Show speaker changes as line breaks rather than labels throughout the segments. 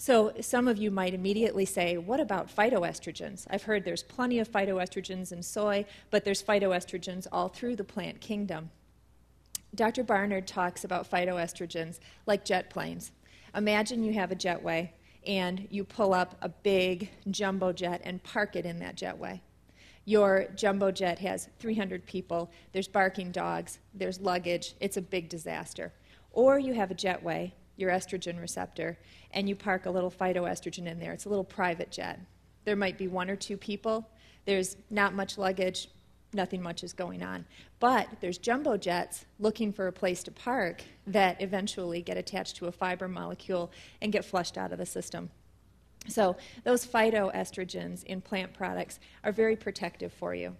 So some of you might immediately say, what about phytoestrogens? I've heard there's plenty of phytoestrogens in soy, but there's phytoestrogens all through the plant kingdom. Dr. Barnard talks about phytoestrogens like jet planes. Imagine you have a jetway and you pull up a big jumbo jet and park it in that jetway. Your jumbo jet has 300 people, there's barking dogs, there's luggage, it's a big disaster. Or you have a jetway, your estrogen receptor, and you park a little phytoestrogen in there. It's a little private jet. There might be 1 or 2 people, there's not much luggage, nothing much is going on. But there's jumbo jets looking for a place to park that eventually get attached to a fiber molecule and get flushed out of the system. So those phytoestrogens in plant products are very protective for you.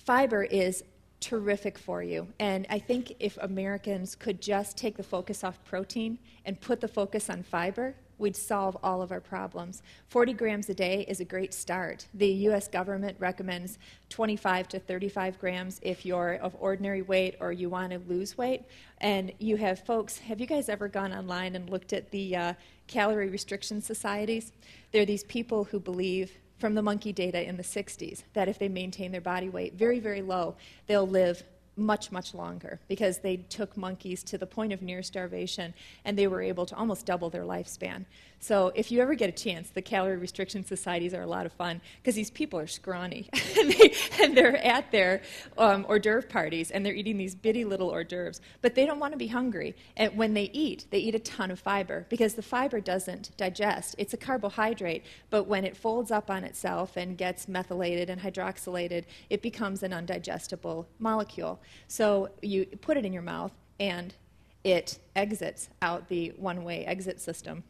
Fiber is terrific for you, and I think if Americans could just take the focus off protein and put the focus on fiber, we'd solve all of our problems. 40 grams a day is a great start. The U.S. government recommends 25 to 35 grams if you're of ordinary weight or you want to lose weight. And you have folks, have you guys ever gone online and looked at the calorie restriction societies? They're these people who believe, from the monkey data in the 60s, that if they maintain their body weight very, very low, they'll live much, much longer, because they took monkeys to the point of near starvation and they were able to almost double their lifespan. So if you ever get a chance, the calorie restriction societies are a lot of fun, because these people are scrawny and they're at their hors d'oeuvre parties and they're eating these bitty little hors d'oeuvres, but they don't want to be hungry. And when they eat a ton of fiber, because the fiber doesn't digest. It's a carbohydrate, but when it folds up on itself and gets methylated and hydroxylated, it becomes an undigestible molecule. So you put it in your mouth and it exits out the one-way exit system.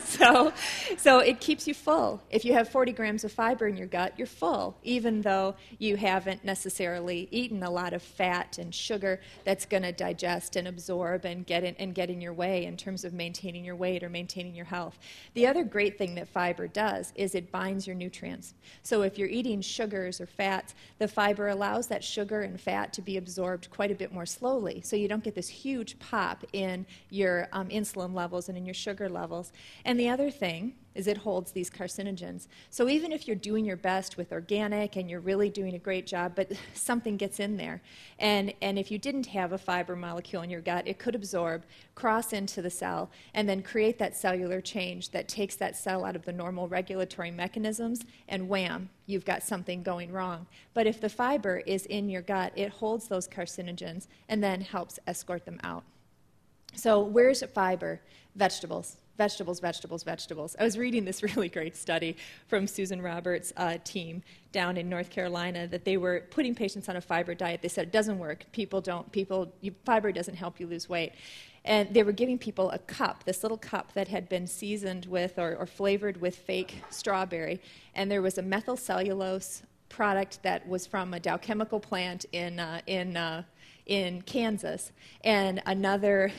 So it keeps you full. If you have 40 grams of fiber in your gut, you're full, even though you haven't necessarily eaten a lot of fat and sugar that's going to digest and absorb and get in your way in terms of maintaining your weight or maintaining your health. The other great thing that fiber does is it binds your nutrients. So if you're eating sugars or fats, the fiber allows that sugar and fat to be absorbed quite a bit more slowly, so you don't get this huge pop in your insulin levels and in your sugar levels. And the other thing is it holds these carcinogens. So even if you're doing your best with organic and you're really doing a great job, but something gets in there, and if you didn't have a fiber molecule in your gut, it could absorb, cross into the cell, and then create that cellular change that takes that cell out of the normal regulatory mechanisms, and wham, you've got something going wrong. But if the fiber is in your gut, it holds those carcinogens and then helps escort them out. So where's fiber? Vegetables. Vegetables, vegetables, vegetables. I was reading this really great study from Susan Roberts' team down in North Carolina that they were putting patients on a fiber diet. They said it doesn't work. Fiber doesn't help you lose weight. And they were giving people a cup, this little cup that had been seasoned with or flavored with fake strawberry. And there was a methyl cellulose product that was from a Dow Chemical plant in Kansas, and another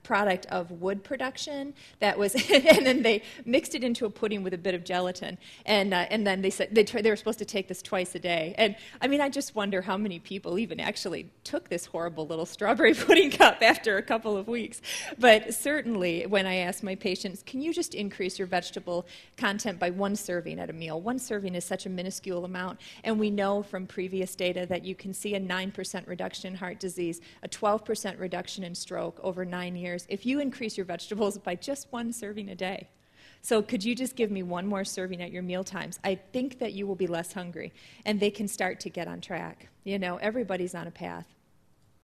product of wood production that was, and then they mixed it into a pudding with a bit of gelatin, and then they said they were supposed to take this twice a day. And I mean, I just wonder how many people even actually took this horrible little strawberry pudding cup after a couple of weeks. But certainly, when I ask my patients, can you just increase your vegetable content by 1 serving at a meal? 1 serving is such a minuscule amount, and we know from previous data that you can see a 9% reduction in heart disease, a 12% reduction in stroke over 9 years if you increase your vegetables by just 1 serving a day. So could you just give me 1 more serving at your meal times? I think that you will be less hungry, and they can start to get on track. You know, everybody's on a path.